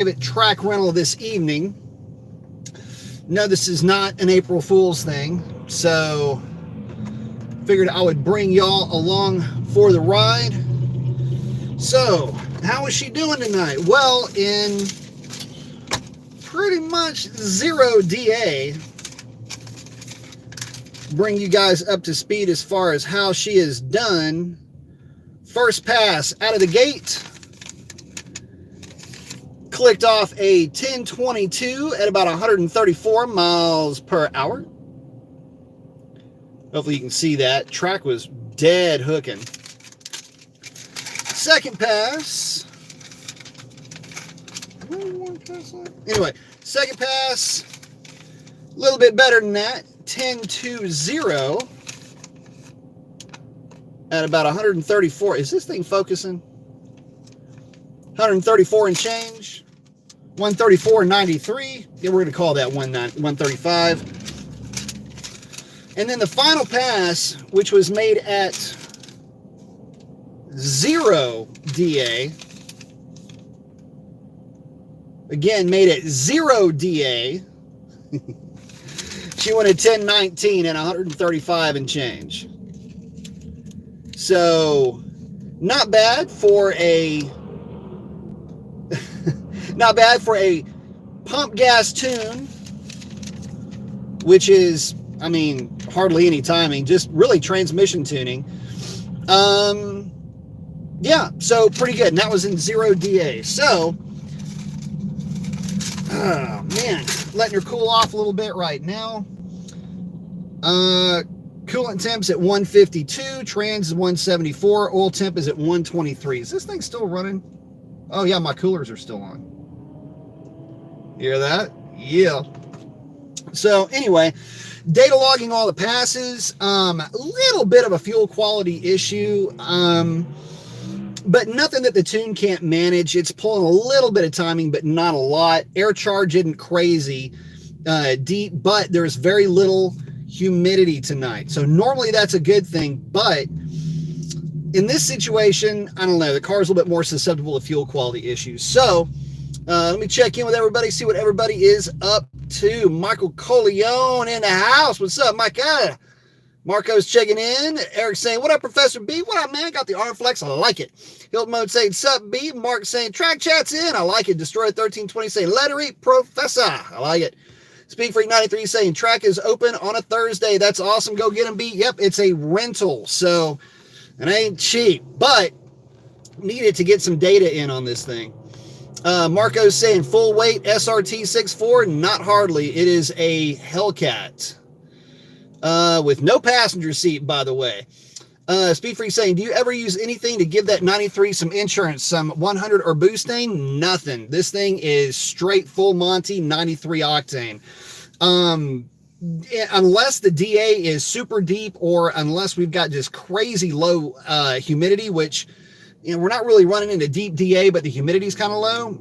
private track rental this evening. No, this is not an April Fool's thing, so figured I would bring y'all along for the ride. So, how is she doing tonight? Well, in pretty much zero DA, bring you guys up to speed as far as how she is done. First pass out of the gate, clicked off a 1022 at about 134 miles per hour. Hopefully you can see that. Track was dead hooking. Second pass. Anyway, second pass, a little bit better than that. 1020 at about 134. Is this thing focusing? 134 and change. 134.93. Yeah, we're going to call that 135. And then the final pass, which was made at 0 DA. Again, made at 0 DA. She went at 1019 and 135 and change. So, not bad for a not bad for a pump gas tune, which is, I mean, hardly any timing, just really transmission tuning. Yeah, so pretty good. And that was in 0 DA. So, oh man, letting her cool off a little bit right now. Coolant temps at 152, trans is 174, oil temp is at 123. Is this thing still running? Oh yeah, my coolers are still on. Hear that? Yeah. So anyway, data logging all the passes. Little bit of a fuel quality issue, but nothing that the tune can't manage. It's pulling a little bit of timing, but not a lot. Air charge isn't crazy deep, but there's very little humidity tonight. So normally that's a good thing, but in this situation, I don't know, the car's a little bit more susceptible to fuel quality issues. So let me check in with everybody, see what everybody is up to. Michael Coleone in the house. What's up, Micah? Marco's checking in. Eric saying, what up, Professor B? What up, man? Got the arm flex. I like it. Hilton Mode saying, sup, B? Mark saying, track chat's in. I like it. Destroy 1320 saying, lettery, Professor. I like it. Speed Freak 93 saying, track is open on a Thursday. That's awesome. Go get them, B. Yep, it's a rental. So it ain't cheap, but needed to get some data in on this thing. Marco's saying, full weight SRT 6.4. Not hardly. It is a Hellcat. With no passenger seat, by the way. Speed Freak saying, do you ever use anything to give that 93 some insurance, some 100 or Boostane? Nothing. This thing is straight full Monty 93 octane. Unless the DA is super deep, or unless we've got just crazy low humidity, which, you know, we're not really running into deep DA, but the humidity is kind of low.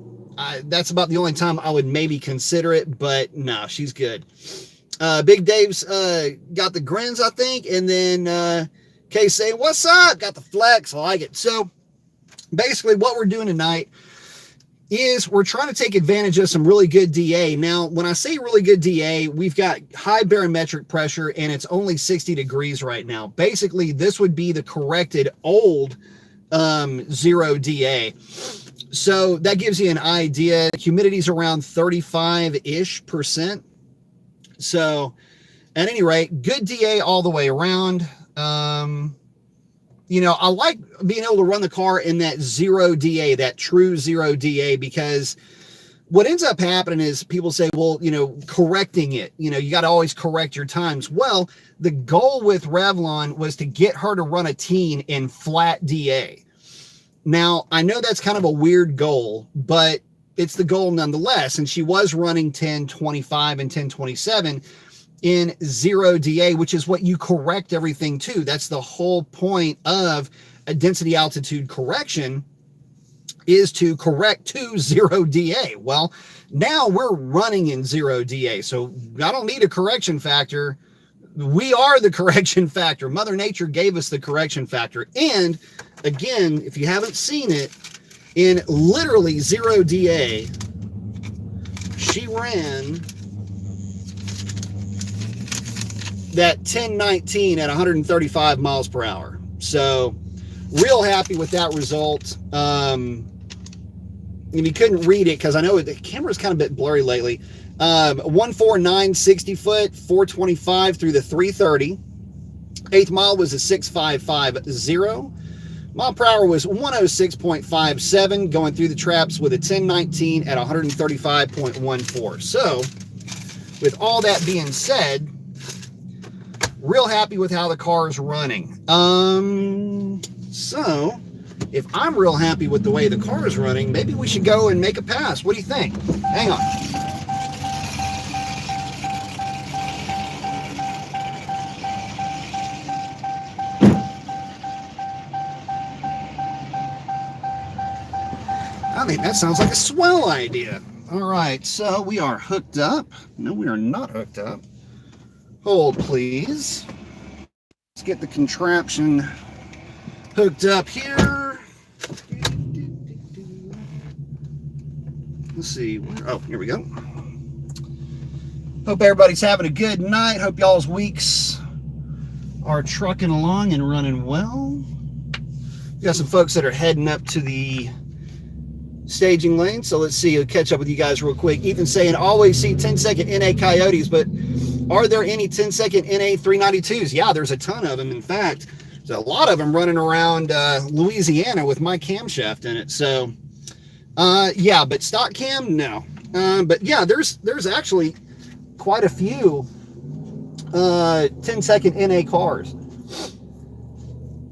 That's about the only time I would maybe consider it, but no, she's good. Big Dave's got the grins, I think, and then Kay saying, what's up? Got the flex. I like it. So basically what we're doing tonight is we're trying to take advantage of some really good DA. Now, when I say really good DA, we've got high barometric pressure and it's only 60 degrees right now. Basically, this would be the corrected old 0 DA. So that gives you an idea. Humidity's around 35-ish%. So at any rate, good DA all the way around. You know, I like being able to run the car in that 0 DA, that true 0 DA, because what ends up happening is people say, well, you know, correcting it, you know, you got to always correct your times. Well, the goal with Revlon was to get her to run a teen in flat DA. Now, I know that's kind of a weird goal, but it's the goal nonetheless. And she was running 1025 and 1027 in 0 DA, which is what you correct everything to. That's the whole point of a density altitude correction, is to correct to 0 DA. Well, now we're running in 0 DA, so I don't need a correction factor. We are the correction factor. Mother Nature gave us the correction factor. And again, if you haven't seen it, in literally 0 DA, she ran that 1019 at 135 miles per hour. So real happy with that result. And you couldn't read it because I know the camera's kind of a bit blurry lately. 149 60 foot, 425 through the 330. Eighth mile was a 6550. Mile per hour was 106.57, going through the traps with a 1019 at 135.14. So, with all that being said, real happy with how the car is running. So, if I'm real happy with the way the car is running, maybe we should go and make a pass. What do you think? Hang on. I think that sounds like a swell idea. All right, so we are hooked up. No, we are not hooked up. Hold, please. Let's get the contraption hooked up here. Let's see. Oh, here we go. Hope everybody's having a good night. Hope y'all's weeks are trucking along and running well. We got some folks that are heading up to the staging lane, so let's see. I'll catch up with you guys real quick. Ethan saying, always see 10-second NA Coyotes, but are there any 10-second NA 392s? Yeah, there's a ton of them. In fact, there's a lot of them running around Louisiana with my camshaft in it. So, yeah, but stock cam, no. But yeah, there's actually quite a few 10-second NA cars.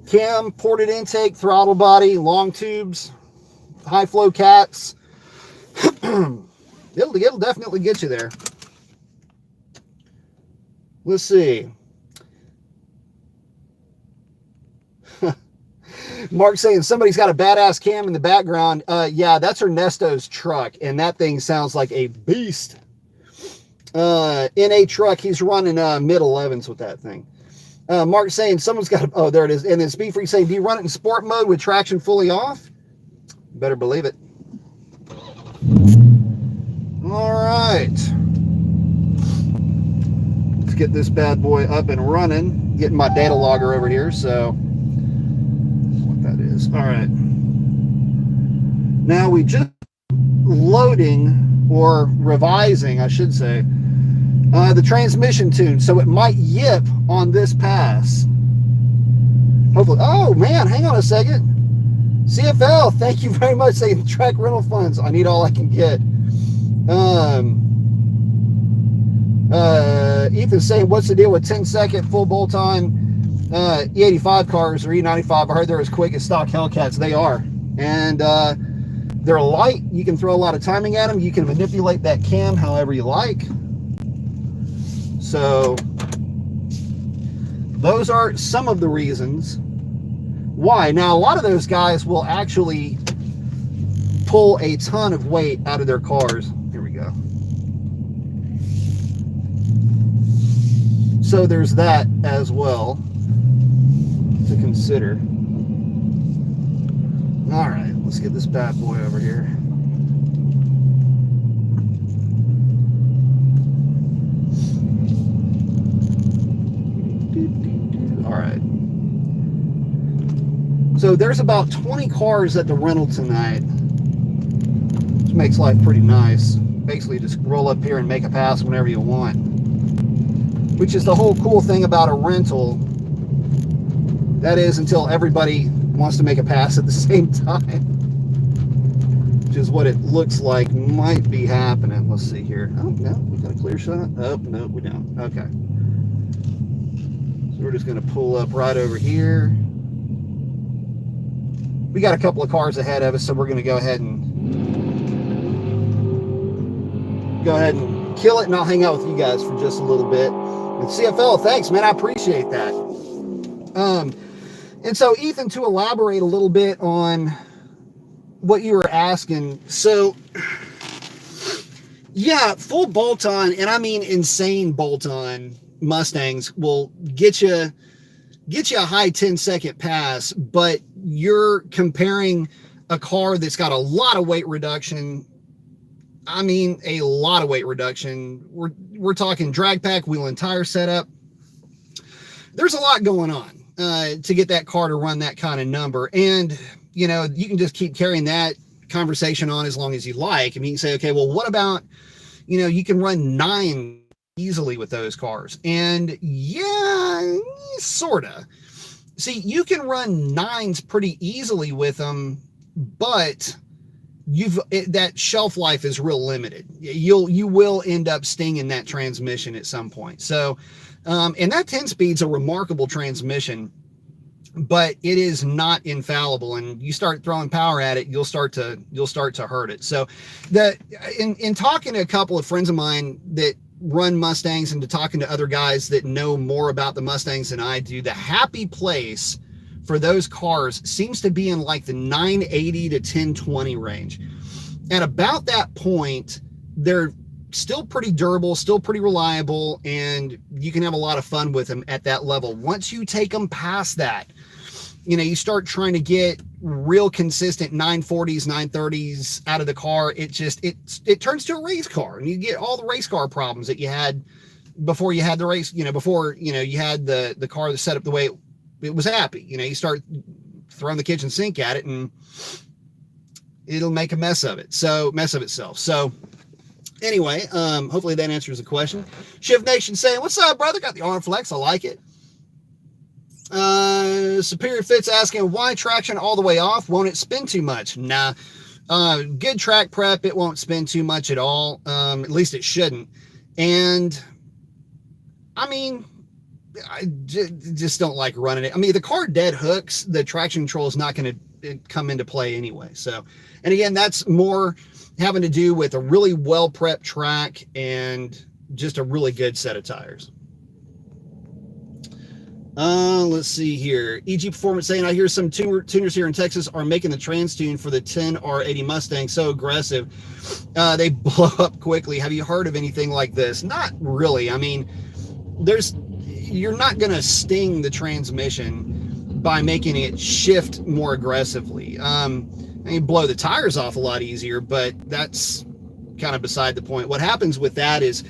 Cam, ported intake, throttle body, long tubes, high flow cats. it'll definitely get you there. Let's see. Mark saying somebody's got a badass cam in the background. Yeah, that's Ernesto's truck, and that thing sounds like a beast. In a truck, he's running mid 11s with that thing. Mark saying someone's got oh, there it is. And then Speed Freak saying, do you run it in sport mode with traction fully off? Better believe it. All right. Let's get this bad boy up and running. Getting my data logger over here, so what that is. All right. Now we just loading or revising, I should say, the transmission tune, so it might yip on this pass. Hopefully. Oh man, hang on a second. CFL, thank you very much. Saying track rental funds. I need all I can get. Ethan's saying, what's the deal with 10-second full bolt-on E85 cars or E95? I heard they're as quick as stock Hellcats. They are. And they're light. You can throw a lot of timing at them. You can manipulate that cam however you like. So those are some of the reasons why. Now, a lot of those guys will actually pull a ton of weight out of their cars. Here we go. So there's that as well to consider. All right, let's get this bad boy over here. All right. So there's about 20 cars at the rental tonight, which makes life pretty nice. Basically, just roll up here and make a pass whenever you want, which is the whole cool thing about a rental. That is, until everybody wants to make a pass at the same time, which is what it looks like might be happening. Let's see here. Oh, no, we got a clear shot. Oh, no, we don't. Okay. So we're just going to pull up right over here. We got a couple of cars ahead of us, so we're going to go ahead and kill it, and I'll hang out with you guys for just a little bit. And CFL, thanks, man. I appreciate that. And so, Ethan, to elaborate a little bit on what you were asking. So, yeah, full bolt-on, and I mean insane bolt-on Mustangs will get you a high 10-second pass, but you're comparing a car that's got a lot of weight reduction I mean, a lot of weight reduction. We're talking drag pack, wheel and tire setup. There's a lot going on to get that car to run that kind of number. And, you know, you can just keep carrying that conversation on as long as you like. I mean, you can say, okay, well, what about, you know, you can run 9 easily with those cars. And yeah, sort of. See, you can run 9s pretty easily with them, but that shelf life is real limited. You will end up stinging that transmission at some point. So, and that 10-speed's a remarkable transmission, but it is not infallible. And you start throwing power at it, you'll start to hurt it. So, in talking to a couple of friends of mine that run Mustangs and to talking to other guys that know more about the Mustangs than I do, the happy place for those cars seems to be in like the 980 to 1020 range. At about that point, they're still pretty durable, still pretty reliable, and you can have a lot of fun with them at that level. Once you take them past that, you know, you start trying to get real consistent 940s, 930s out of the car. It turns to a race car, and you get all the race car problems that you had before you had the race, you know, before, you know, you had the car that set up the way it was happy. You know, you start throwing the kitchen sink at it and it'll make a mess of itself. So anyway, hopefully that answers the question. Shiv Nation saying, what's up, brother? Got the arm flex. I like it. Superior Fits asking, why traction all the way off? Won't it spin too much? Nah. Good track prep, it won't spin too much at all. At least it shouldn't. And I mean, I just don't like running it. I mean, the car dead hooks, the traction control is not going to come into play anyway. So, and again, that's more having to do with a really well prepped track and just a really good set of tires. Let's see here. EG Performance saying, I hear some tuners here in Texas are making the trans tune for the 10R80 Mustang so aggressive. They blow up quickly. Have you heard of anything like this? Not really. I mean, you're not going to sting the transmission by making it shift more aggressively. You blow the tires off a lot easier, but that's kind of beside the point. What happens with that is,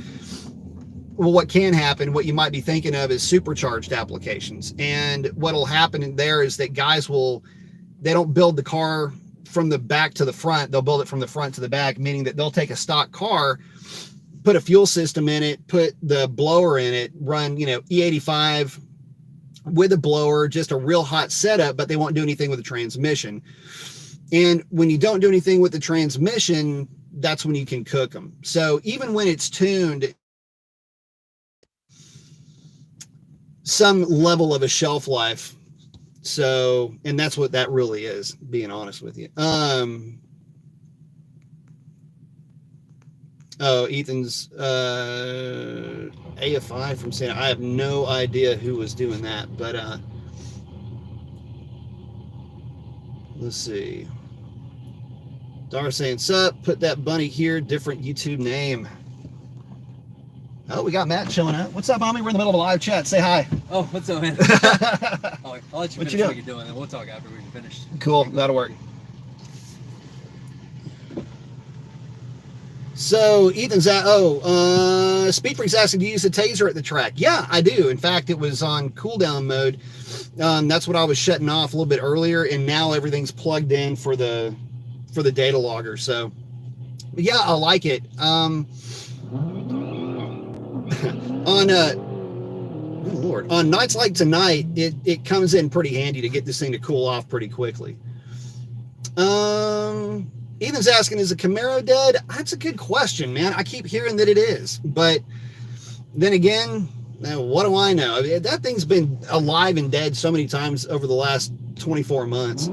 well, what can happen, what you might be thinking of is supercharged applications. And what'll happen there is that guys they don't build the car from the back to the front. They'll build it from the front to the back, meaning that they'll take a stock car, put a fuel system in it, put the blower in it, run, E85 with a blower, just a real hot setup, but they won't do anything with the transmission. And when you don't do anything with the transmission, that's when you can cook them. So even when it's tuned, some level of a shelf life. So, and that's what that really is, being honest with you. Ethan's AFI from saying, I have no idea who was doing that, but let's see. Dar saying, sup, put that bunny here, different YouTube name. Oh, we got Matt showing up. What's up, homie? We're in the middle of a live chat. Say hi. Oh, what's up, man? I'll let you finish what you're doing, and we'll talk after we're finished. Cool, that'll work. So Ethan's at, Speed Freak's asking, do you use a taser at the track? Yeah, I do. In fact, it was on cooldown mode. That's what I was shutting off a little bit earlier, and now everything's plugged in for the data logger. So yeah, I like it. On nights like tonight, it comes in pretty handy to get this thing to cool off pretty quickly. Ethan's asking, is a Camaro dead? That's a good question, man. I keep hearing that it is, but then again, what do I know? I mean, that thing's been alive and dead so many times over the last 24 months.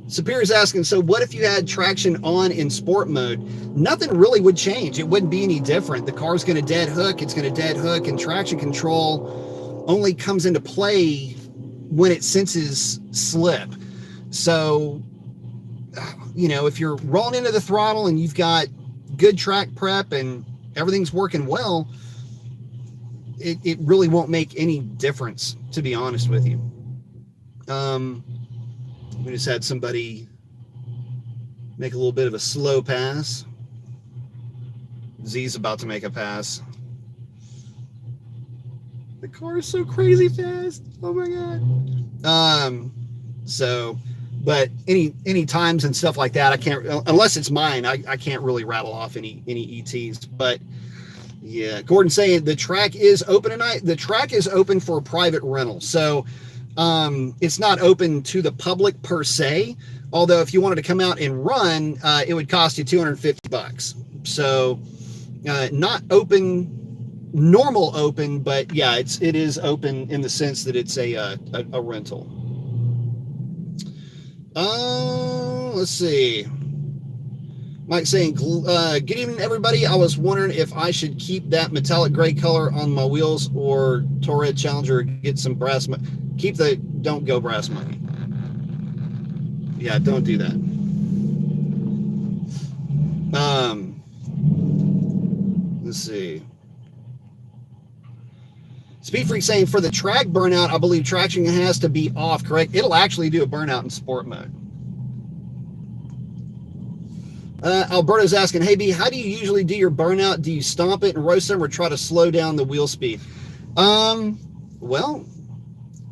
Superior's asking, so what if you had traction on in sport mode? Nothing really would change. It wouldn't be any different. The car's going to dead hook. It's going to dead hook, and traction control only comes into play when it senses slip. So, if you're rolling into the throttle and you've got good track prep and everything's working well, it really won't make any difference, to be honest with you. We just had somebody Make a little bit of a slow pass. Z's about to make a pass. The car is so crazy fast. Oh my god. But any times and stuff like that, I can't, unless it's mine, I can't really rattle off any ETs. But yeah, Gordon saying the track is open tonight. The track is open for private rental. So it's not open to the public per se. Although if you wanted to come out and run, it would cost you $250. So not open, normal open, but yeah, it is open in the sense that it's a rental. Let's see. Mike saying, good evening, everybody. I was wondering if I should keep that metallic gray color on my wheels or Torrid Challenger, get some brass money. Don't go brass money. Yeah, don't do that. Let's see. Speed Freak saying, for the track burnout, I believe traction has to be off, correct? It'll actually do a burnout in sport mode. Alberto's asking, hey B, how do you usually do your burnout? Do you stomp it and roast them or try to slow down the wheel speed? Well,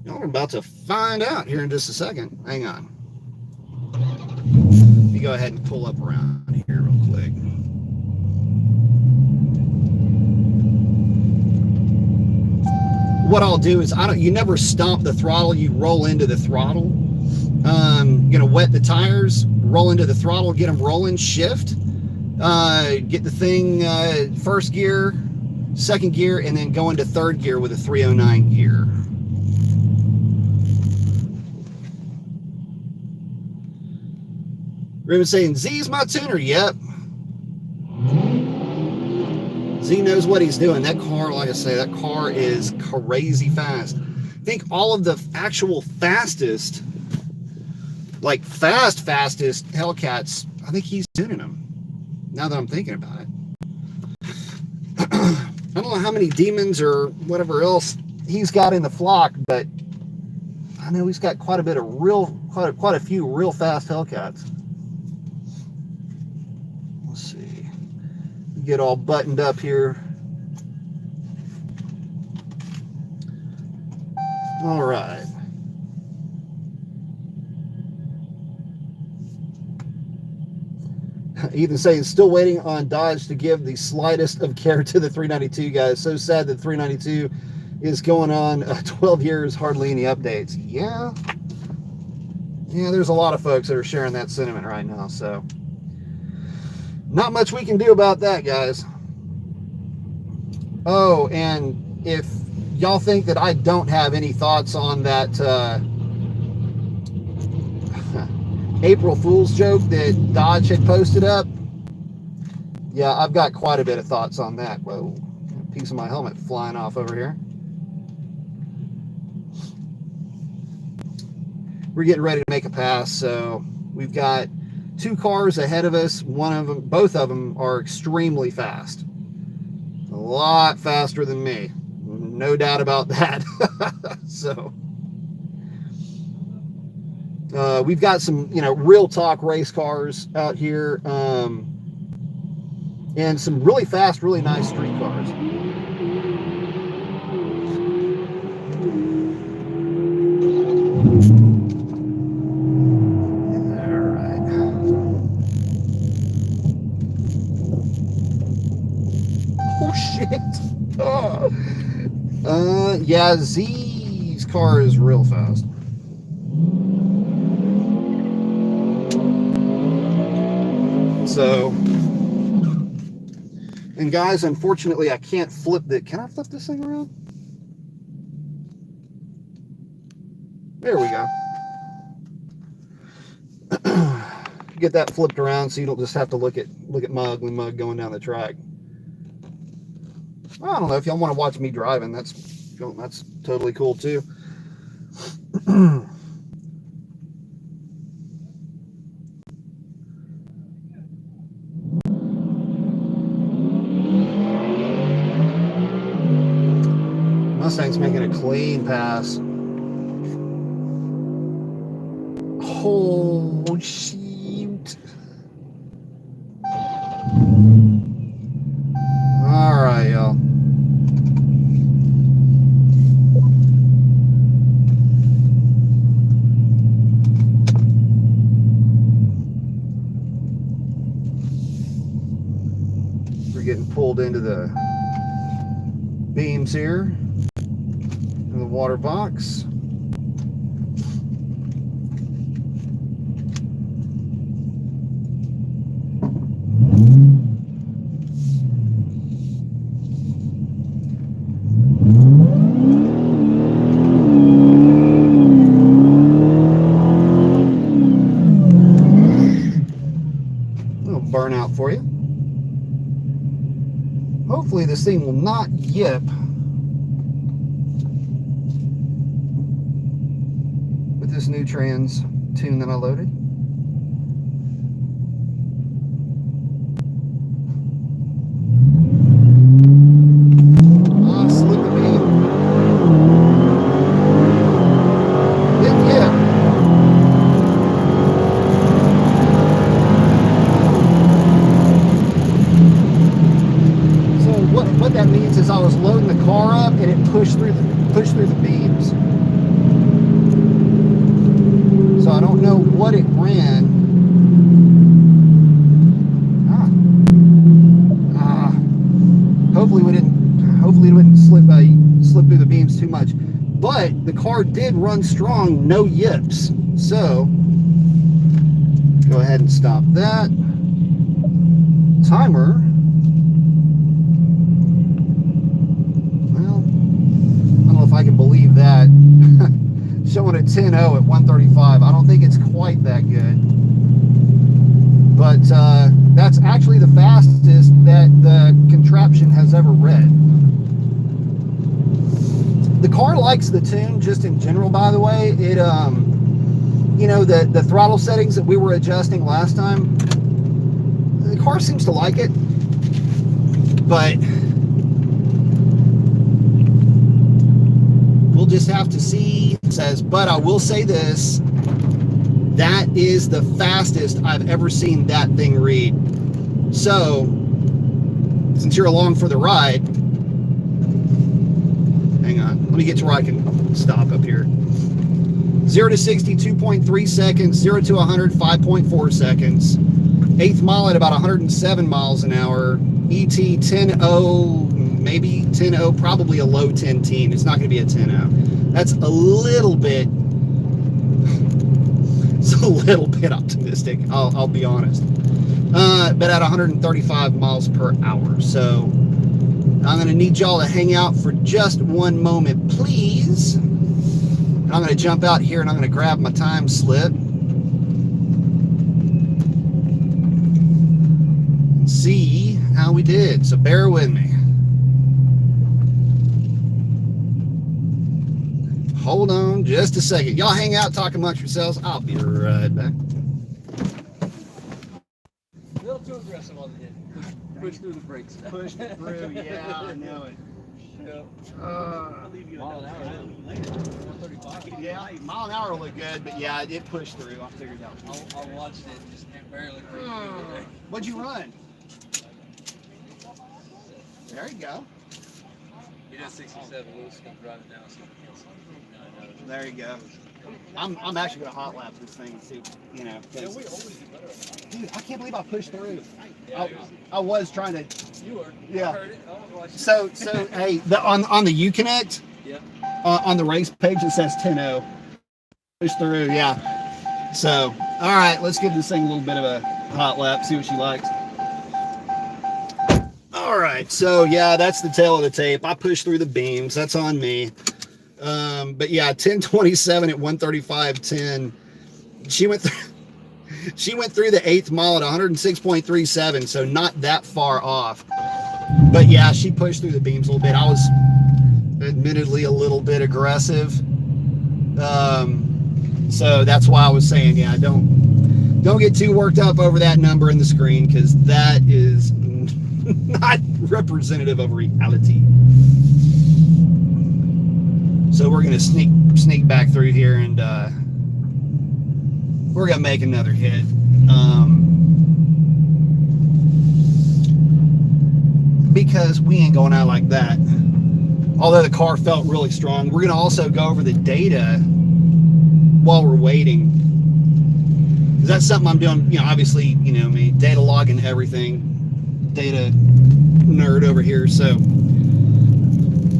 y'all are about to find out here in just a second. Hang on. Let me go ahead and pull up around here real quick. What I'll do is you never stomp the throttle, you roll into the throttle. Gonna wet the tires, roll into the throttle, get them rolling, shift, get the thing first gear, second gear, and then go into third gear with a 309 gear. Raymond saying, Z's my tuner. Yep. Z knows what he's doing. That car, like I say, that car is crazy fast. I think all of the actual fastest, like fastest Hellcats, I think he's tuning them. Now that I'm thinking about it. I don't know how many demons or whatever else he's got in the flock, but I know he's got quite a bit of quite a few real fast Hellcats. Let's see. Get all buttoned up here. All right. Ethan saying, still waiting on Dodge to give the slightest of care to the 392 guys. So sad that 392 is going on 12 years, hardly any updates. Yeah, there's a lot of folks that are sharing that sentiment right now. So not much we can do about that, guys. Oh, and if y'all think that I don't have any thoughts on that April Fool's joke that Dodge had posted up, yeah, I've got quite a bit of thoughts on that. Whoa, a piece of my helmet flying off over here. We're getting ready to make a pass, so we've got two cars ahead of us. Both of them are extremely fast. A lot faster than me. No doubt about that. So we've got some, real talk race cars out here, and some really fast, really nice street cars. Yeah, Z's car is real fast. So, and guys, unfortunately, I can't flip the. Can I flip this thing around? There we go. Get that flipped around so you don't just have to look at my ugly mug going down the track. I don't know if y'all want to watch me driving. That's totally cool too. Mustang's making a clean pass. Oh shoot! We're getting pulled into the beams here in the water box. Burnout for you. Hopefully this thing will not yip with this new trans tune that I loaded. Slip the beam. Didn't yip. What that means is I was loading the car up and it pushed through the beams. So I don't know what it ran. Hopefully it wouldn't slip through the beams too much. But the car did run strong, no yips. So go ahead and stop that. Timer. If I can believe that. Showing a 10.0 at 135. I don't think it's quite that good, but that's actually the fastest that the contraption has ever read. The car likes the tune just in general, by the way. It you know, the throttle settings that we were adjusting last time, the car seems to like it, but we'll just have to see. It says, but I will say this, that is the fastest I've ever seen that thing read. So, since you're along for the ride, hang on, let me get to where I can stop up here. 0 to 60, 2.3 seconds, 0 to 100, 5.4 seconds. 8th mile at about 107 miles an hour. ET 10.0, maybe 10.0, probably a low 10.10. It's not going to be a 10.0. That's a little bit, it's a little bit optimistic, I'll be honest. But at 135 miles per hour. So I'm going to need y'all to hang out for just one moment, please. I'm going to jump out here and I'm going to grab my time slip. See how we did. So bear with me. Hold on just a second. Y'all hang out, talk amongst yourselves. I'll be right back. A little too aggressive on the hit. Push through the brakes. Push through, yeah, I know it. I'll leave you mile an hour. 135. Yeah, mile an hour will look good, but yeah, it pushed through. I figured out. I watched it, just barely. What'd you run? There you go. He does 67. Lewis comes driving down. There you go. I'm actually gonna hot lap this thing and see, you know. Yeah, we always do better. Dude, I can't believe I pushed through. Yeah, I was trying to. You were. Yeah. I heard it. I was watching. So hey, on the Uconnect. Yeah. On the race page it says 10.0. Push through, yeah. So all right, let's give this thing a little bit of a hot lap. See what she likes. All right, so yeah, that's the tail of the tape. I pushed through the beams. That's on me. But yeah, 10:27 at 135.10. She went through the 8th mile at 106.37, so not that far off. But yeah, she pushed through the beams a little bit. I was admittedly a little bit aggressive. So that's why I was saying, yeah, don't get too worked up over that number in the screen, because that is not representative of reality. So we're gonna sneak back through here, and we're gonna make another hit. Because we ain't going out like that. Although the car felt really strong. We're gonna also go over the data while we're waiting. That's something I'm doing, you know, obviously, you know me, data logging everything, data nerd over here. So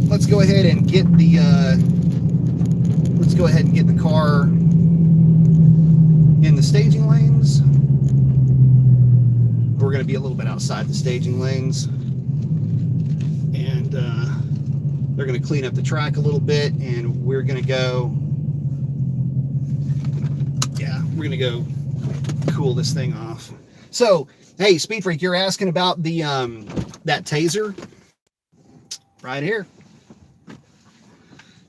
let's go ahead and get the car in the staging lanes. We're going to be a little bit outside the staging lanes, and they're going to clean up the track a little bit, and we're going to go. Yeah, we're going to go cool this thing off. So, hey, Speed Freak, you're asking about the that Taser right here.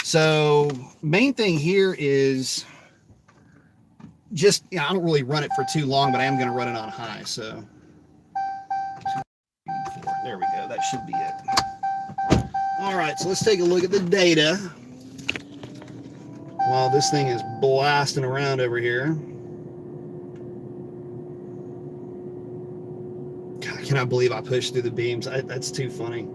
So, main thing here is just, I don't really run it for too long, but I am going to run it on high. So, there we go. That should be it. All right, so let's take a look at the data while this thing is blasting around over here. God, I cannot believe I pushed through the beams. That's too funny.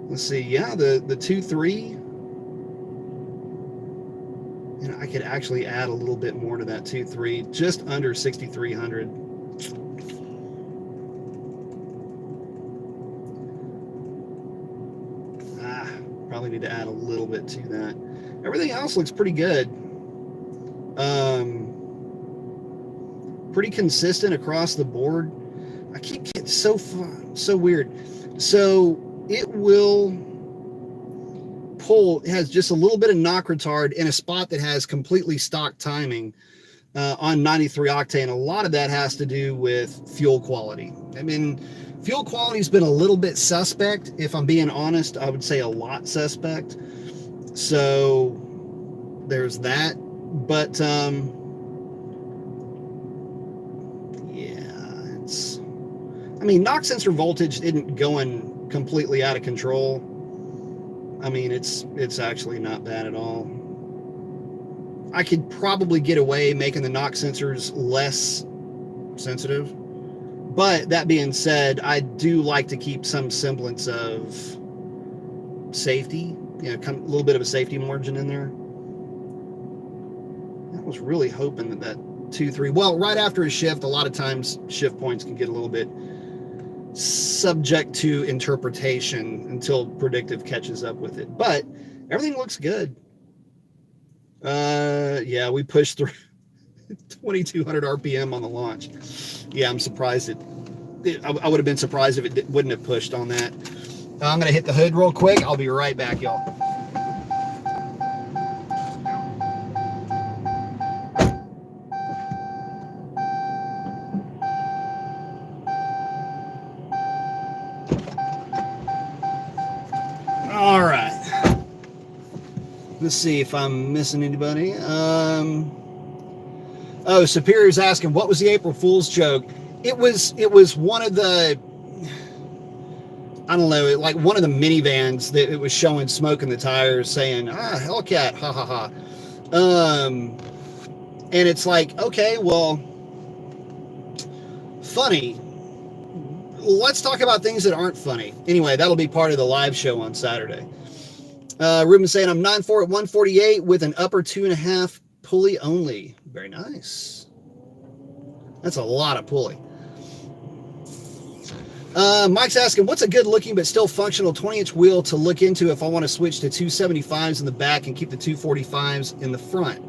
Let's see. Yeah, the 2.3. And I could actually add a little bit more to that 2.3, just under 6,300. Probably need to add a little bit to that. Everything else looks pretty good. Pretty consistent across the board. I keep getting so weird. So it will pull, it has just a little bit of knock retard in a spot that has completely stock timing on 93 octane. A lot of that has to do with fuel quality. I mean, fuel quality's been a little bit suspect. If I'm being honest, I would say a lot suspect. So there's that. But yeah, it's, I mean, knock sensor voltage isn't going completely out of control. I mean, it's actually not bad at all. I could probably get away making the knock sensors less sensitive. But that being said, I do like to keep some semblance of safety, you know, a little bit of a safety margin in there. I was really hoping that 2.3, well, right after a shift, a lot of times shift points can get a little bit subject to interpretation until predictive catches up with it. But everything looks good. Yeah, we pushed through 2,200 RPM on the launch. Yeah, I'm surprised I would have been surprised if it wouldn't have pushed on that. I'm going to hit the hood real quick. I'll be right back, y'all. All right. Let's see if I'm missing anybody. Oh, Superior's asking, what was the April Fool's joke? It was one of the, I don't know, like one of the minivans that it was showing smoke in the tires saying, Hellcat, ha ha ha. And it's like, okay, well, funny. Let's talk about things that aren't funny. Anyway, that'll be part of the live show on Saturday. Ruben saying, I'm 9.4 at 148 with an upper 2.5 pulley only. Very nice. That's a lot of pulley. Mike's asking, what's a good looking but still functional 20-inch wheel to look into if I want to switch to 275s in the back and keep the 245s in the front?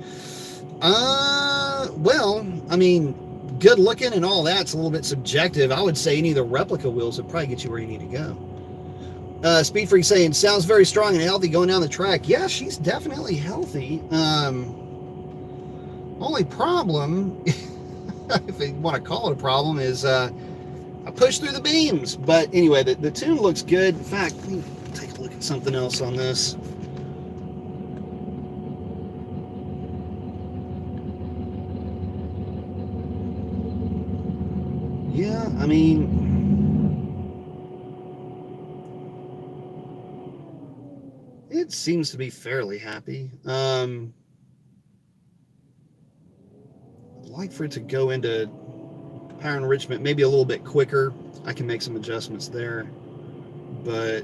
Well, I mean, good looking and all that's a little bit subjective. I would say any of the replica wheels would probably get you where you need to go. Speed Freak saying, sounds very strong and healthy going down the track. Yeah, she's definitely healthy. Only problem, if you want to call it a problem, is I pushed through the beams. But anyway, the tune looks good. In fact, let me take a look at something else on this. Yeah, I mean, it seems to be fairly happy. I'd like for it to go into power enrichment maybe a little bit quicker. I can make some adjustments there. But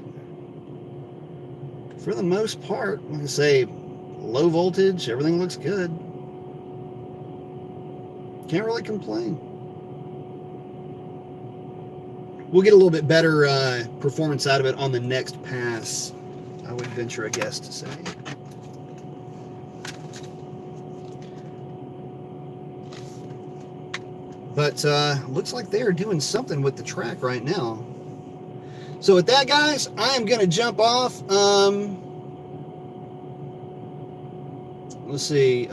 for the most part, like I say, low voltage, everything looks good. Can't really complain. We'll get a little bit better performance out of it on the next pass, I would venture a guess to say. But looks like they're doing something with the track right now. So with that, guys, I am going to jump off. Let's see.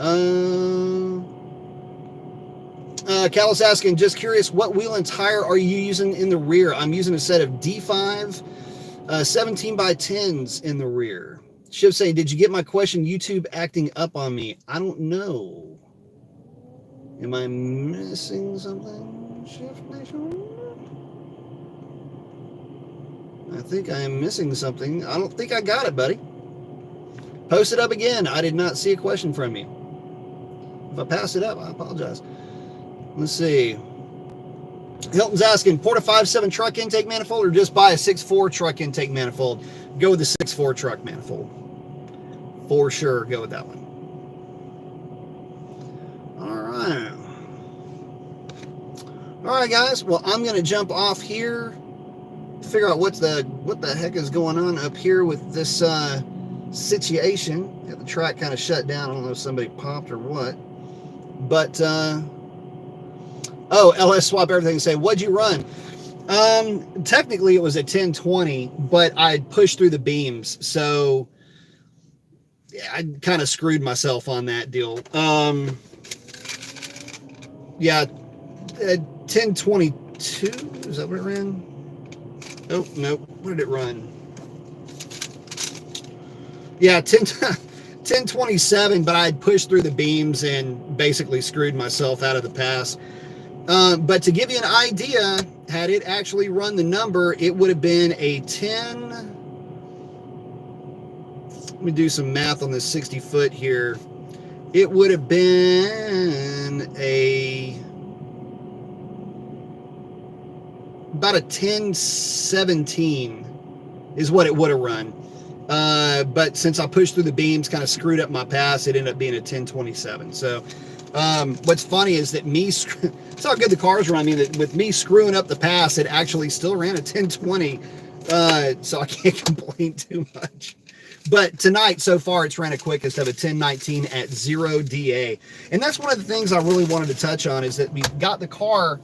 Cal's asking, just curious, what wheel and tire are you using in the rear? I'm using a set of D5 17 by 10s in the rear. Shiv saying, did you get my question? YouTube acting up on me. I don't know. Am I missing something? Shift Nation? I think I am missing something. I don't think I got it, buddy. Post it up again. I did not see a question from you. If I pass it up, I apologize. Let's see. Hilton's asking, port a 5.7 truck intake manifold or just buy a 6.4 truck intake manifold? Go with the 6.4 truck manifold. For sure, go with that one. All right, guys. Well, I'm going to jump off here, figure out what the heck is going on up here with this situation. Got the track kind of shut down. I don't know if somebody popped or what. But, oh, LS swap everything and say, what'd you run? Technically, it was a 1020, but I pushed through the beams. So, yeah, I kind of screwed myself on that deal. Yeah, 1022, is that what it ran? Oh, nope. What did it run? Yeah, 1027, but I had pushed through the beams and basically screwed myself out of the pass. But to give you an idea, had it actually run the number, it would have been a 10. Let me do some math on this 60 foot here. It would have been about a 1017 is what it would have run. But since I pushed through the beams, kind of screwed up my pass, it ended up being a 1027. So what's funny is that it's how good the cars run. I mean, with me screwing up the pass, it actually still ran a 1020. So I can't complain too much. But tonight, so far, it's ran a quickest of a 1019 at 0 DA. And that's one of the things I really wanted to touch on, is that we got the car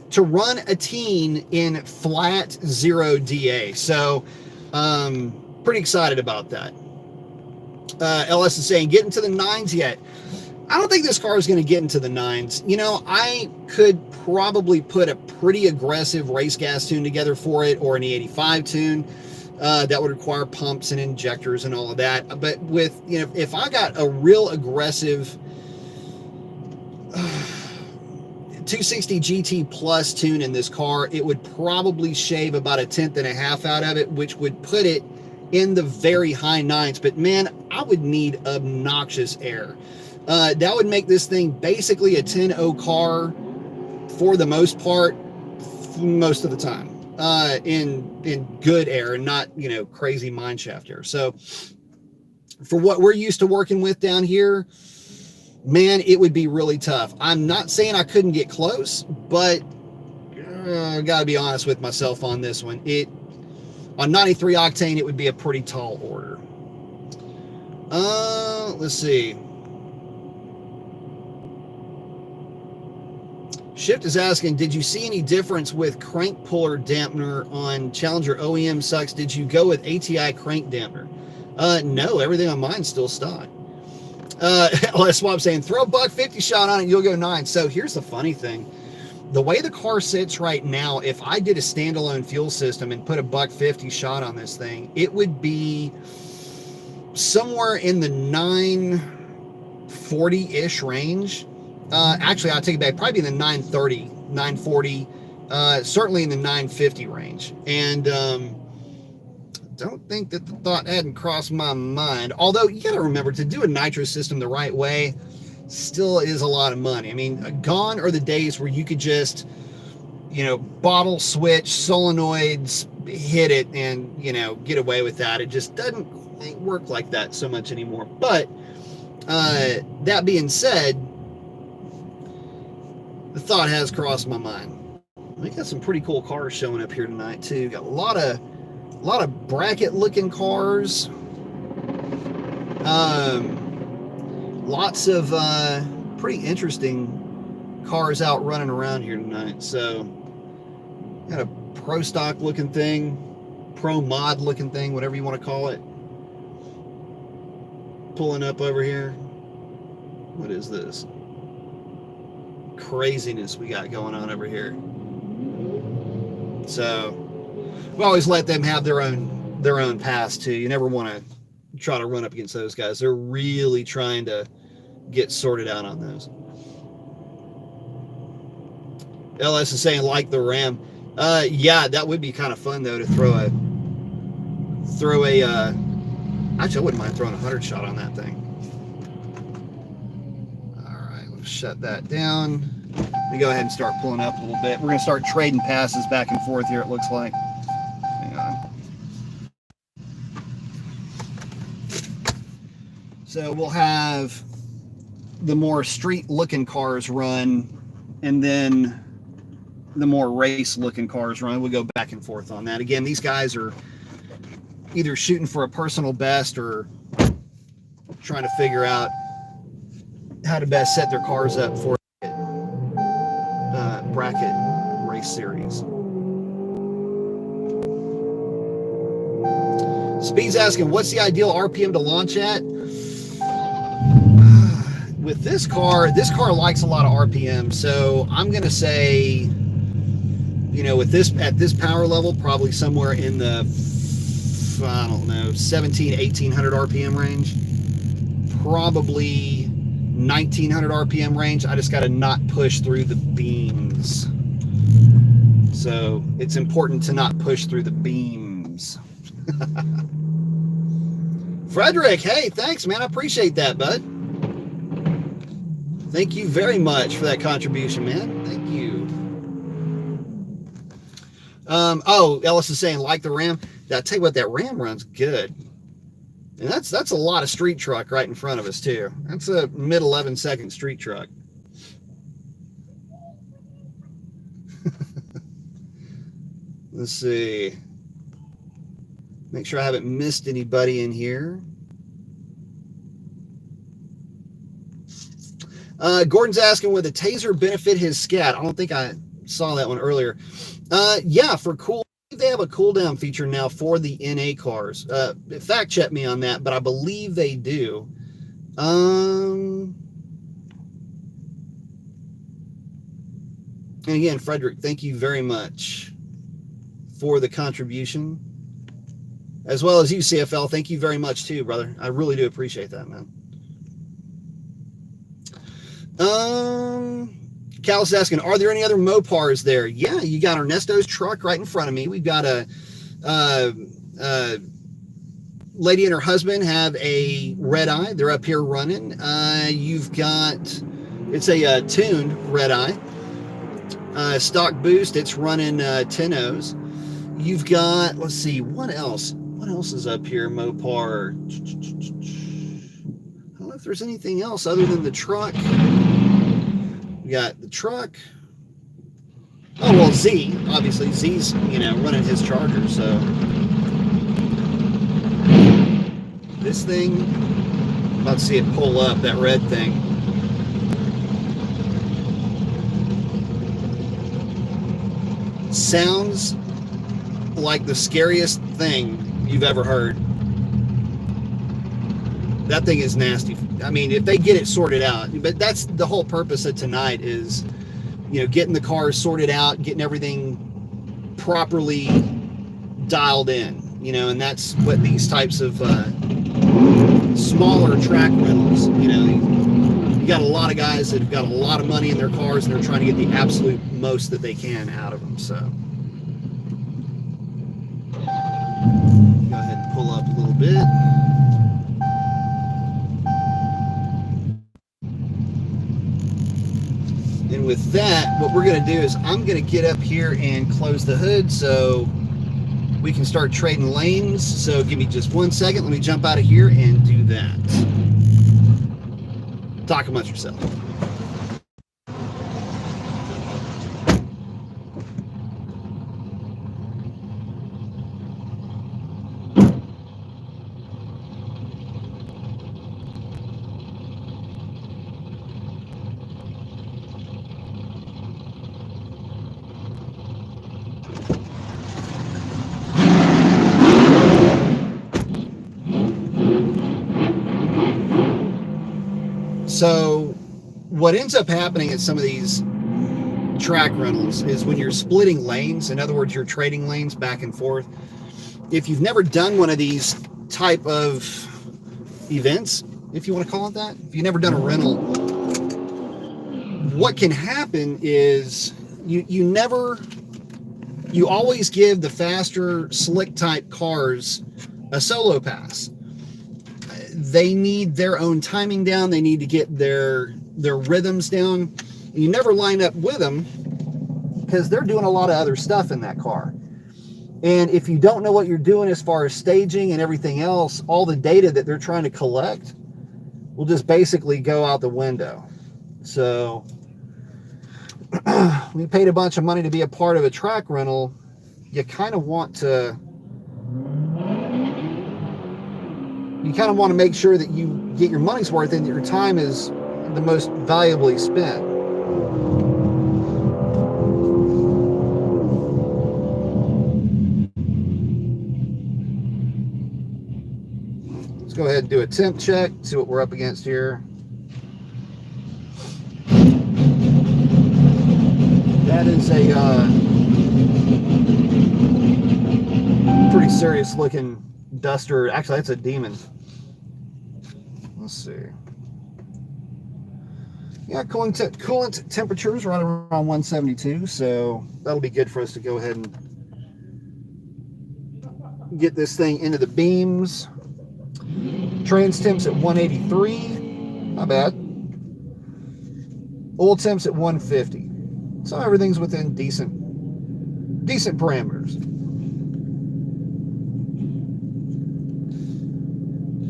to run a teen in flat 0 DA. So pretty excited about that. LS is saying, get into the 9s yet? I don't think this car is going to get into the 9s. You know, I could probably put a pretty aggressive race gas tune together for it, or an E85 tune. That would require pumps and injectors and all of that. But with, you know, if I got a real aggressive 260 GT Plus tune in this car, it would probably shave about 1/10.5 out of it, which would put it in the very high 9s. But man, I would need obnoxious air. That would make this thing basically a 10.0 car for the most part, most of the time. In good air and not, you know, crazy mineshaft air. So for what we're used to working with down here, man, it would be really tough. I'm not saying I couldn't get close, but I gotta be honest with myself on this one. On 93 octane, it would be a pretty tall order. Let's see. Shift is asking, did you see any difference with crank puller dampener on Challenger OEM sucks? Did you go with ATI crank dampener? No, everything on mine's still stock. LS Swap saying, throw a $150 shot on it, you'll go 9. So here's the funny thing. The way the car sits right now, if I did a standalone fuel system and put a $150 shot on this thing, it would be somewhere in the 940-ish range. Actually, I'll take it back. Probably in the 930, 940, certainly in the 950 range. And don't think that the thought hadn't crossed my mind. Although, you got to remember, to do a nitro system the right way still is a lot of money. I mean, gone are the days where you could just, you know, bottle switch, solenoids, hit it, and, you know, get away with that. It just doesn't quite work like that so much anymore. But that being said, The thought has crossed my mind. We got some pretty cool cars showing up here tonight too. Got a lot of bracket looking cars. Lots of pretty interesting cars out running around here tonight. So got a pro stock looking thing, pro mod looking thing, whatever you want to call it. Pulling up over here. What is this craziness we got going on over here? So we always let them have their own pass too. You never want to try to run up against those guys. They're really trying to get sorted out on those. LS is saying like the Ram. Yeah, that would be kind of fun though to throw a actually I wouldn't mind throwing a 100 shot on that thing. All right, let's shut that down. Let me go ahead and start pulling up a little bit. We're going to start trading passes back and forth here, it looks like. Hang on. So we'll have the more street-looking cars run, and then the more race-looking cars run. We'll go back and forth on that. Again, these guys are either shooting for a personal best or trying to figure out how to best set their cars up for bracket race series. Speed's asking, what's the ideal RPM to launch at? With this car likes a lot of RPM, so I'm going to say, you know, with this at this power level, probably somewhere in the, I don't know, 1800 RPM range, probably 1900 RPM range. I just got to not push through the beams. So it's important to not push through the beams. Frederick, hey, thanks, man. I appreciate that, bud. Thank you very much for that contribution, man. Thank you. Oh, Ellis is saying like the Ram. I tell you what, that Ram runs good. And that's a lot of street truck right in front of us too. That's a mid 11-second street truck. Let's see. Make sure I haven't missed anybody in here. Gordon's asking, would the Taser benefit his scat? I don't think I saw that one earlier. Yeah, for cool. They have a cooldown feature now for the NA cars. Fact check me on that, but I believe they do. And again, Frederick, thank you very much for the contribution. As well as you, CFL, thank you very much too, brother. I really do appreciate that, man. Cal's asking, are there any other Mopars there? Yeah, you got Ernesto's truck right in front of me. We've got a lady and her husband have a red eye. They're up here running. You've got, it's a tuned red eye. Stock boost, it's running 10-0s. You've got, let's see, what else? What else is up here, Mopar? I don't know if there's anything else other than the truck. We got the truck. Oh, well, Z, obviously. Z's, you know, running his Charger, so. This thing, I'm about to see it pull up, that red thing. Sounds like the scariest thing you've ever heard. That thing is nasty. I mean, if they get it sorted out, but that's the whole purpose of tonight is, you know, getting the cars sorted out, getting everything properly dialed in, you know, and that's what these types of smaller track rentals, you know, you got a lot of guys that have got a lot of money in their cars and they're trying to get the absolute most that they can out of them. So go ahead and pull up a little bit. And with that, what we're going to do is I'm going to get up here and close the hood so we can start trading lanes. So give me just 1 second. Let me jump out of here and do that. Talk amongst yourself. So what ends up happening at some of these track rentals is when you're splitting lanes, in other words, you're trading lanes back and forth. If you've never done one of these type of events, if you want to call it that, if you've never done a rental, what can happen is you always give the faster slick type cars a solo pass. They need their own timing down. They need to get their rhythms down. You never line up with them because they're doing a lot of other stuff in that car. And if you don't know what you're doing as far as staging and everything else, all the data that they're trying to collect will just basically go out the window. So we paid a bunch of money to be a part of a track rental. You kind of want to make sure that you get your money's worth and that your time is the most valuably spent. Let's go ahead and do a temp check, see what we're up against here. That is a pretty serious looking duster. Actually, that's a Demon. Let's see. Yeah, coolant temperatures right around 172, so that'll be good for us to go ahead and get this thing into the beams. Trans temps at 183, not bad. Oil temps at 150, so everything's within decent parameters.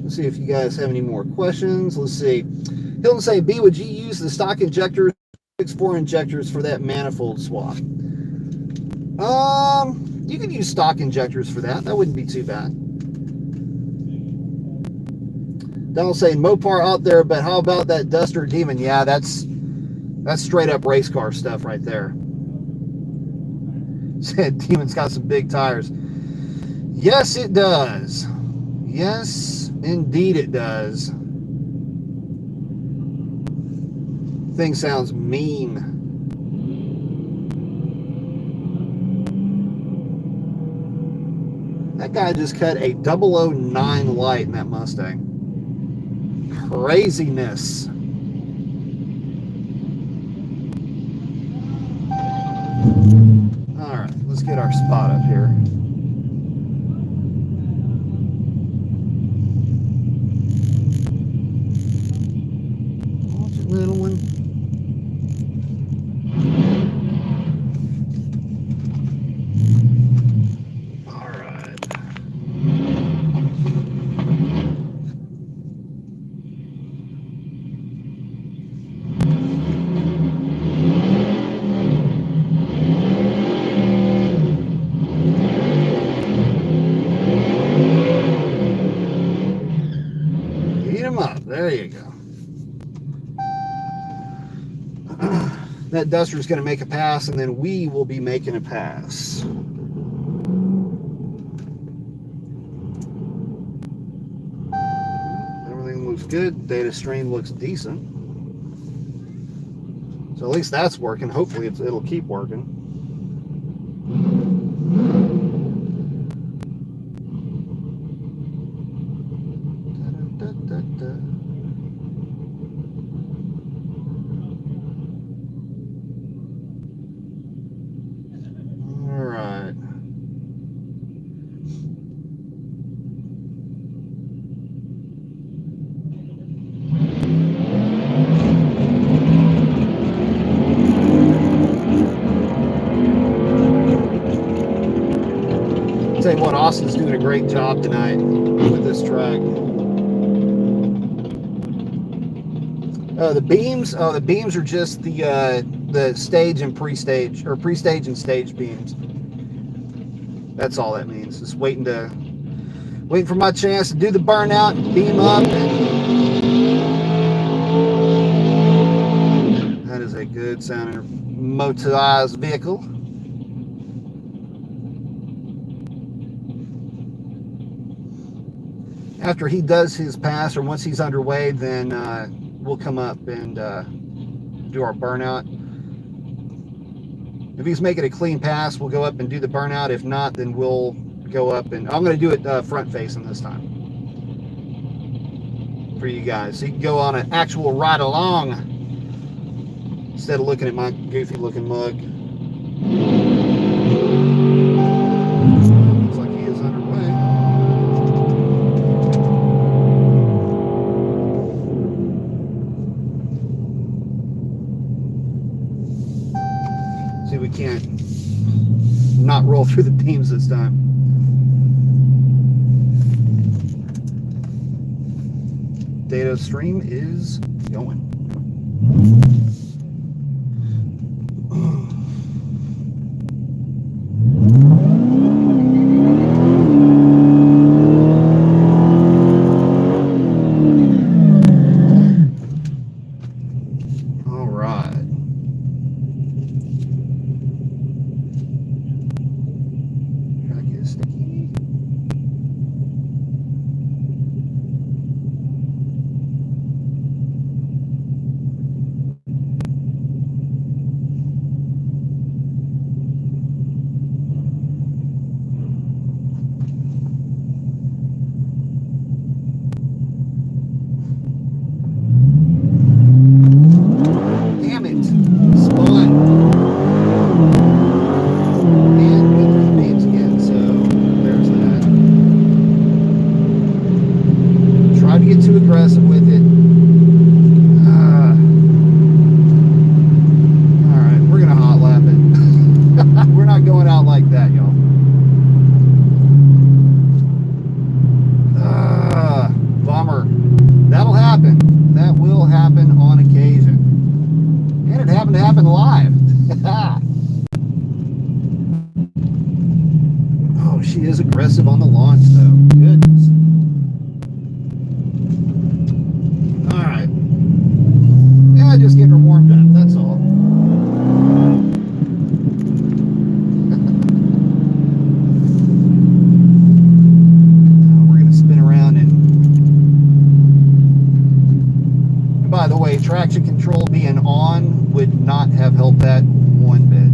Let's see if you guys have any more questions. Let's see. Hilton say, B, would you use the stock injectors, 6.4 injectors for that manifold swap? You could use stock injectors for that. That wouldn't be too bad. Donald saying Mopar out there, but how about that Duster Demon? Yeah, that's straight up race car stuff right there. Said Demon's got some big tires. Yes, it does. Yes, indeed it does. Thing sounds mean. That guy just cut a 009 light in that Mustang. Craziness. All right, let's get our spot up here. Little one. All right. Eat them up. There you go. That Duster is going to make a pass, and then we will be making a pass. Everything looks good. Data stream looks decent. So at least that's working. Hopefully it'll keep working. Tell you what, Austin's doing a great job tonight with this track. The beams. Oh, the beams are just the stage and pre-stage, or pre-stage and stage beams. That's all that means. Just waiting for my chance to do the burnout, and beam up. That is a good sounding motorized vehicle. After he does his pass, or once he's underway, then we'll come up and do our burnout. If he's making a clean pass, we'll go up and do the burnout. If not, then we'll go up and I'm going to do it front facing this time for you guys, so you can go on an actual ride along instead of looking at my goofy looking mug. Looks like he is underway. See, we can't not roll through the beams this time. Data stream is going. All right. Track is sticky. Damn it. Spawn. And went through the beams again, so there's that. Tried to get too aggressive with it. Alright, we're going to hot lap it. We're not going out like that, y'all. Bummer. That'll happen. That will happen on occasion. And it happened to happen live. Oh, she is aggressive on the launch, though. Goodness. All right. Yeah, just getting her warmed up. That's all. We're going to spin around and by the way, traction control being on would not have helped that one bit.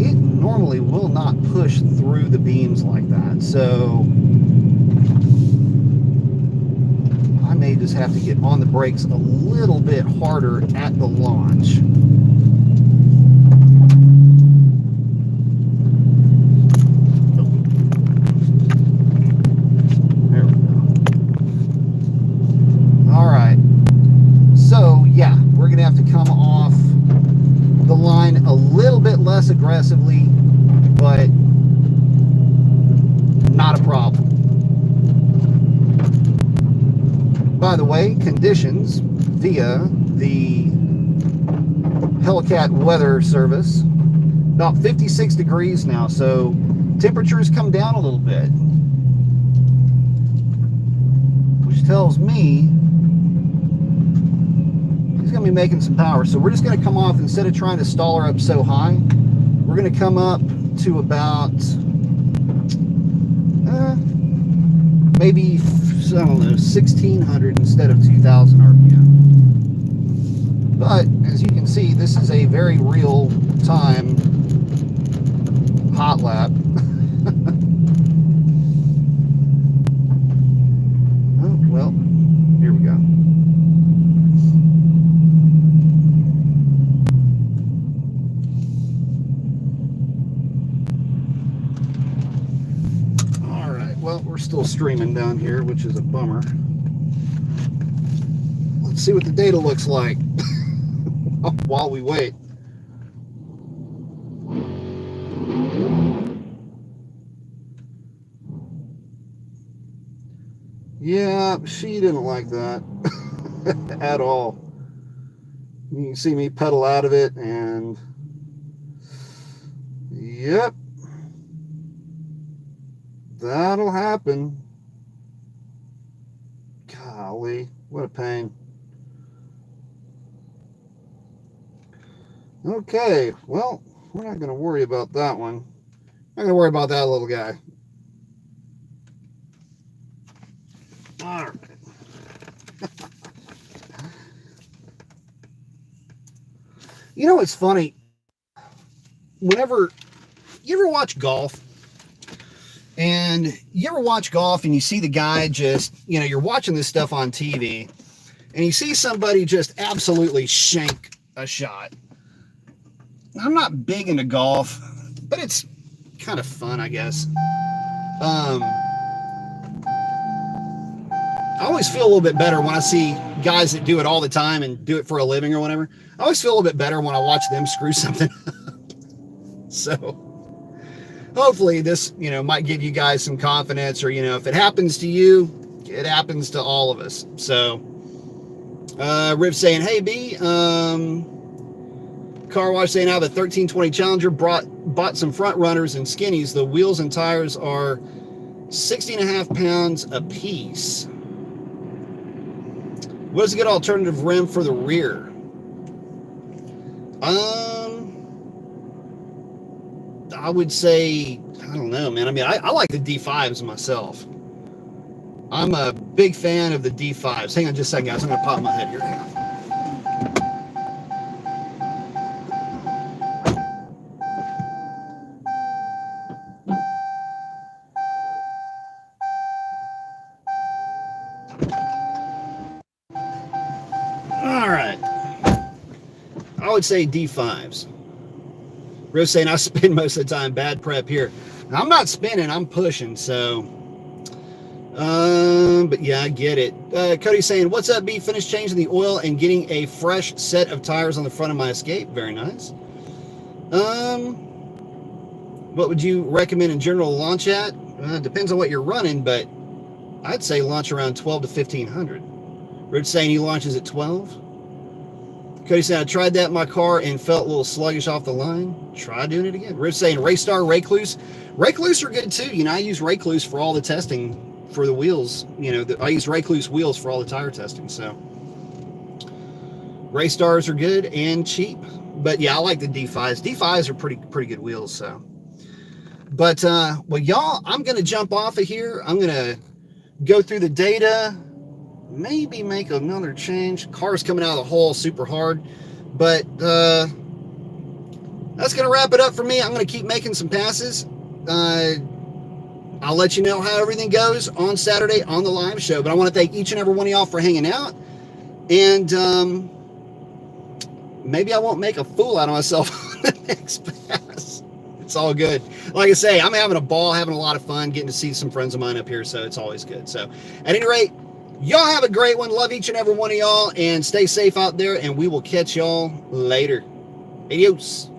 It normally will not push through the beams like that, so I may just have to get on the brakes a little bit harder at the launch. Yeah, we're going to have to come off the line a little bit less aggressively, but not a problem. By the way, conditions via the Hellcat weather service, about 56 degrees now, so temperatures come down a little bit, which tells me going to be making some power. So we're just going to come off, instead of trying to stall her up so high, we're going to come up to about maybe, I don't know, 1600 instead of 2000 RPM. But as you can see, this is a very real time hot lap. Oh, well, here we go. Well, we're still streaming down here, which is a bummer. Let's see what the data looks like while we wait. Yeah, she didn't like that at all. You can see me pedal out of it, and yep. That'll happen. Golly, what a pain. Okay, well, we're not going to worry about that one. Not gonna worry about that little guy. All right. You know what's funny? Whenever you ever watch golf, and you ever watch golf and you see the guy just, you're watching this stuff on TV, and you see somebody just absolutely shank a shot. I'm not big into golf, but it's kind of fun, I guess. I always feel a little bit better when I see guys that do it all the time and do it for a living or whatever. I always feel a little bit better when I watch them screw something up. So hopefully this, might give you guys some confidence, or, if it happens to you, it happens to all of us. So, Riv saying, hey, B, Car Wash saying, I have a 1320 Challenger, bought some front runners and skinnies. The wheels and tires are 60.5 pounds a piece. What is a good alternative rim for the rear? I would say, I don't know, man. I mean, I like the D5s myself. I'm a big fan of the D5s. Hang on just a second, guys. I'm going to pop my head here. All right. I would say D5s. Rose saying, I spin most of the time. Bad prep here. Now, I'm not spinning. I'm pushing. So, but yeah, I get it. Cody saying, what's up, B? Finished changing the oil and getting a fresh set of tires on the front of my Escape. Very nice. What would you recommend in general to launch at? Depends on what you're running, but I'd say launch around 12 to 1500. Rich saying he launches at 12. Cody said, I tried that in my car and felt a little sluggish off the line. Try doing it again. Rich saying, Raystar, Raycluse. Raycluse are good too. I use Raycluse for all the testing for the wheels. I use Raycluse wheels for all the tire testing. So Raystars are good and cheap. But yeah, I like the D5s. D5s are pretty good wheels. So, but well, y'all, I'm gonna jump off of here. I'm gonna go through the data. Maybe make another change. Car's coming out of the hole super hard, but that's gonna wrap it up for me. I'm gonna keep making some passes. I'll let you know how everything goes on Saturday on the live show, but I want to thank each and every one of y'all for hanging out, and maybe I won't make a fool out of myself on the next pass. It's all good. Like I say, I'm having a ball, having a lot of fun, getting to see some friends of mine up here, so it's always good. So at any rate, y'all have a great one. Love each and every one of y'all, and stay safe out there, and we will catch y'all later. Adios.